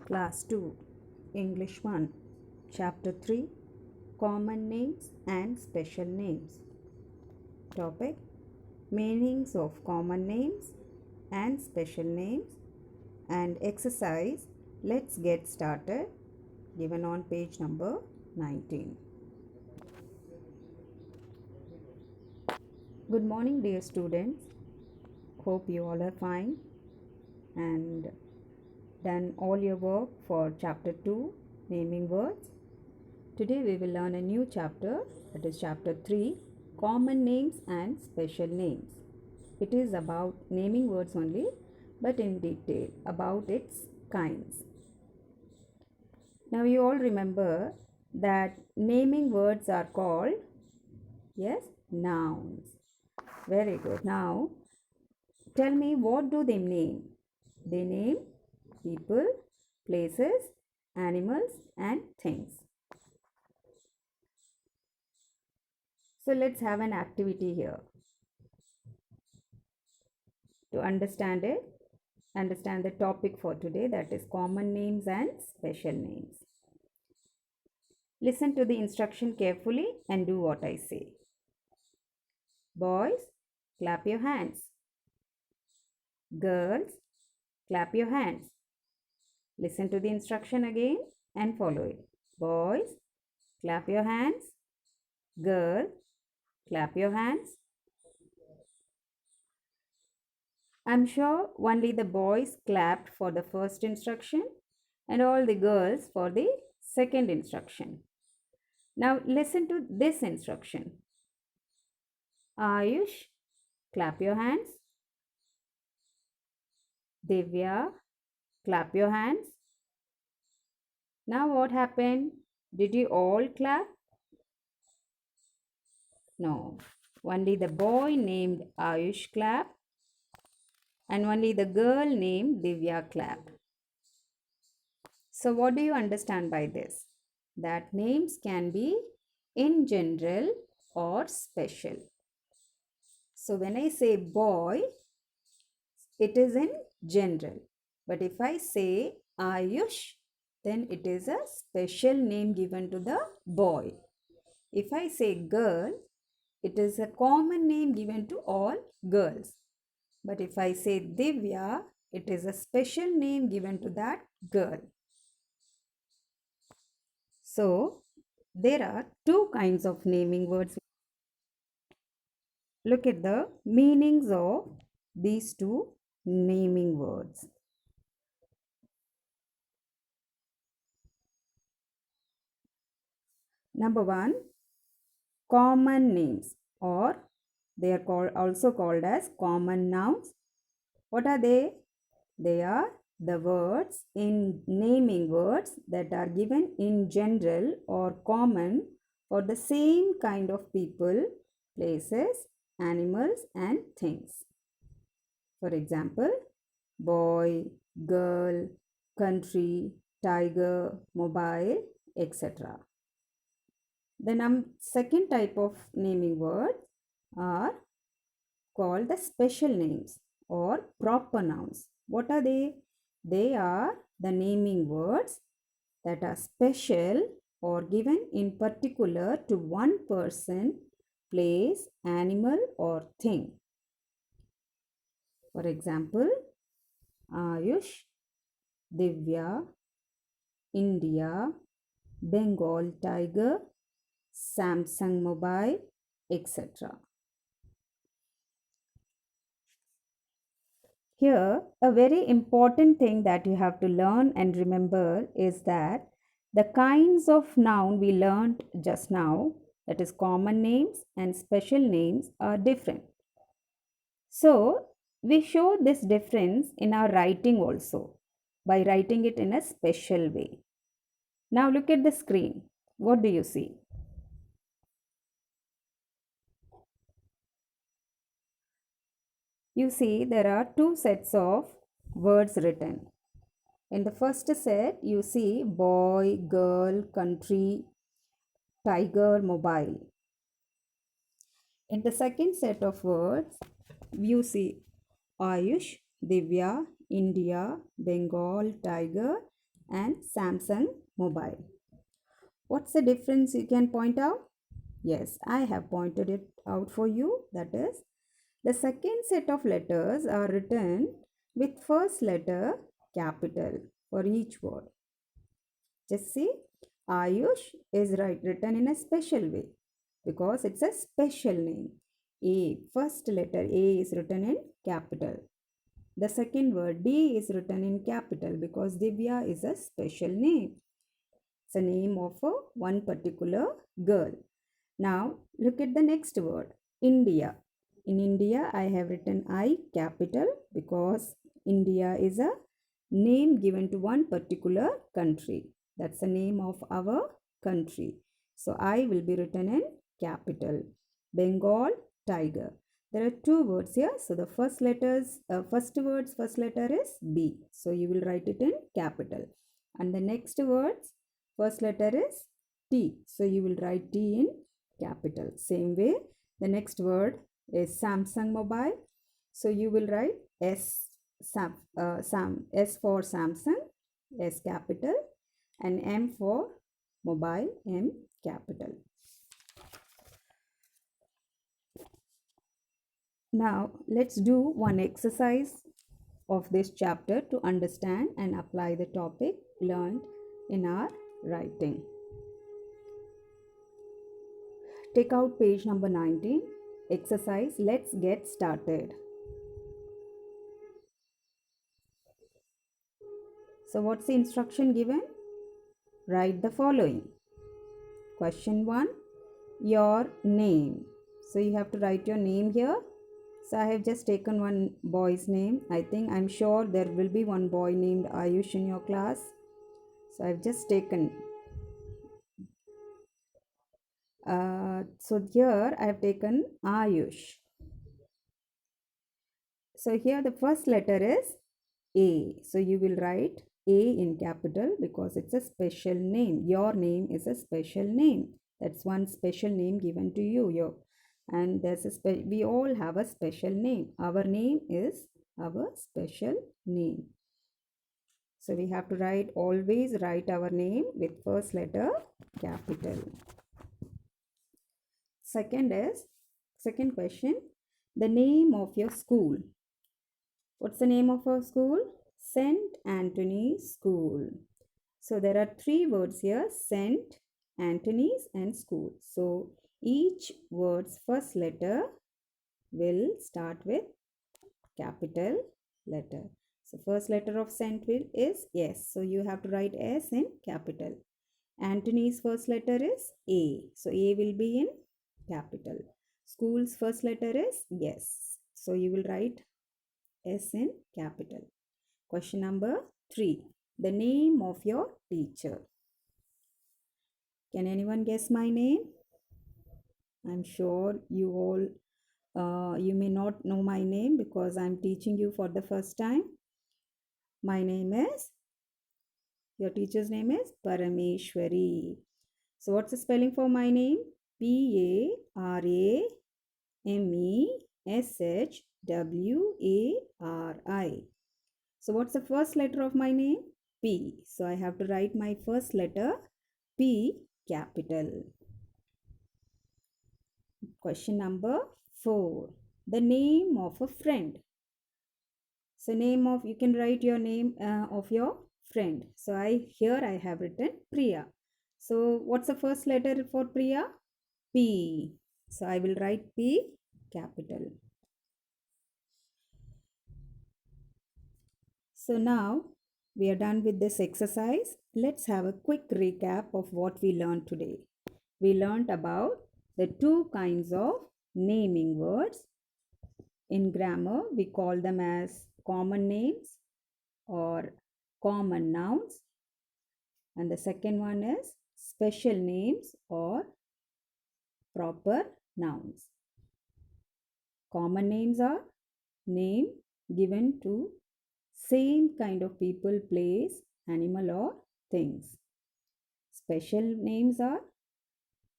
Class 2, English 1, Chapter 3, Common Names and Special Names. Topic: Meanings of common names and special names. And exercise, let's get started, given on page number 19. Good morning, dear students. Hope you all are fine and done all your work for chapter 2, naming words. Today we will learn a new chapter, that is chapter 3, common names and special names. It is about naming words only, but in detail about its kinds. Now you all remember that naming words are called, yes, nouns. Very good. Now tell me, what do they name? They name people, places, animals and things. So let's have an activity here to understand the topic for today, that is common names and special names. Listen to the instruction carefully and do what I say. Boys, clap your hands. Girls, clap your hands. Listen to the instruction again and follow it. Boys, clap your hands. Girls, clap your hands. I'm sure only the boys clapped for the first instruction and all the girls for the second instruction. Now listen to this instruction. Ayush, clap your hands. Divya, clap your hands. Now what happened? Did you all clap? No. Only the boy named Ayush clapped and only the girl named Divya clapped. So what do you understand by this? That names can be in general or special. So when I say boy, it is in general. But if I say Ayush, then it is a special name given to the boy. If I say girl, it is a common name given to all girls. But if I say Divya, it is a special name given to that girl. So, there are two kinds of naming words. Look at the meanings of these two naming words. Number one, common names, or they are also called as common nouns. What are they? They are the words in naming words that are given in general or common for the same kind of people, places, animals and things. For example, boy, girl, country, tiger, mobile, etc. The second type of naming words are called the special names or proper nouns. What are they? They are the naming words that are special or given in particular to one person, place, animal or thing. For example, Ayush, Divya, India, Bengal tiger, Samsung mobile, etc. Here, a very important thing that you have to learn and remember is that the kinds of noun we learned just now, that is common names and special names, are different. So, we show this difference in our writing also by writing it in a special way. Now look at the screen. What do you see? You see there are two sets of words written. In the first set, you see boy, girl, country, tiger, mobile. In the second set of words, you see Ayush, Divya, India, Bengal, tiger, and Samsung Mobile. What's the difference you can point out? Yes, I have pointed it out for you. That is, the second set of letters are written with first letter capital for each word. Just see, Ayush is written in a special way because it's a special name. First letter A is written in capital. The second word D is written in capital because Divya is a special name. It's a name of one particular girl. Now look at the next word, India. In India, I have written I capital because India is a name given to one particular country. That's the name of our country. So I will be written in capital. Bengal tiger. There are two words here. So the first first letter is B. So you will write it in capital. And the next words, first letter is T. So you will write T in capital. Same way, the next word is Samsung Mobile. So you will write S for Samsung, S capital, and M for mobile, M capital. Now let's do one exercise of this chapter to understand and apply the topic learned in our writing. Take out page number 19. Exercise, let's get started. So what's the instruction given? Write the following. Question 1, your name. So you have to write your name here. So I have just taken one boy's name. I'm sure there will be one boy named Ayush in your class. So I've just taken. So here I have taken Ayush. So here the first letter is A. So you will write A in capital because it's a special name. Your name is a special name. That's one special name given to you. And we all have a special name. Our name is our special name. So we have to always write our name with first letter capital. Second question, the name of your school. What's the name of our school? St. Anthony's School. So there are three words here, St. Anthony's and school. So each word's first letter will start with capital letter. So first letter of St. will is S. So you have to write S in capital. Anthony's first letter is A. So A will be in capital. School's first letter is S. So you will write S in capital. Question number 3. The name of your teacher. Can anyone guess my name? I'm sure you all, you may not know my name because I'm teaching you for the first time. My name is, your teacher's name is Parameshwari. So what's the spelling for my name? Parameshwari. So what's the first letter of my name? P. So I have to write my first letter P capital. Question number 4. The name of a friend. So you can write your name of your friend. So here I have written Priya. So what's the first letter for Priya? P. So I will write P capital. So now we are done with this exercise. Let's have a quick recap of what we learned today. We learned about the two kinds of naming words. In grammar, we call them as common names or common nouns. And the second one is special names or proper nouns. Common names are name given to same kind of people, place, animal or things. Special names are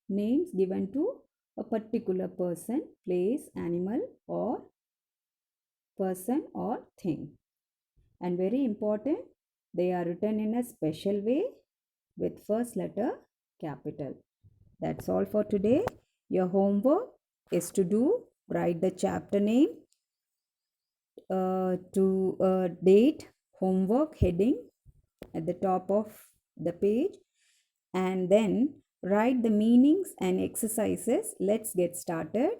names given to a particular person, place, animal or person or thing. And very important, They are written in a special way with first letter capital. That's all for today. Your homework is to do write the chapter name, to date, homework heading at the top of the page, and then write the meanings and exercises. Let's get started.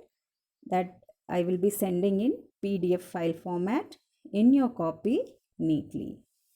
That I will be sending in PDF file format in your copy neatly.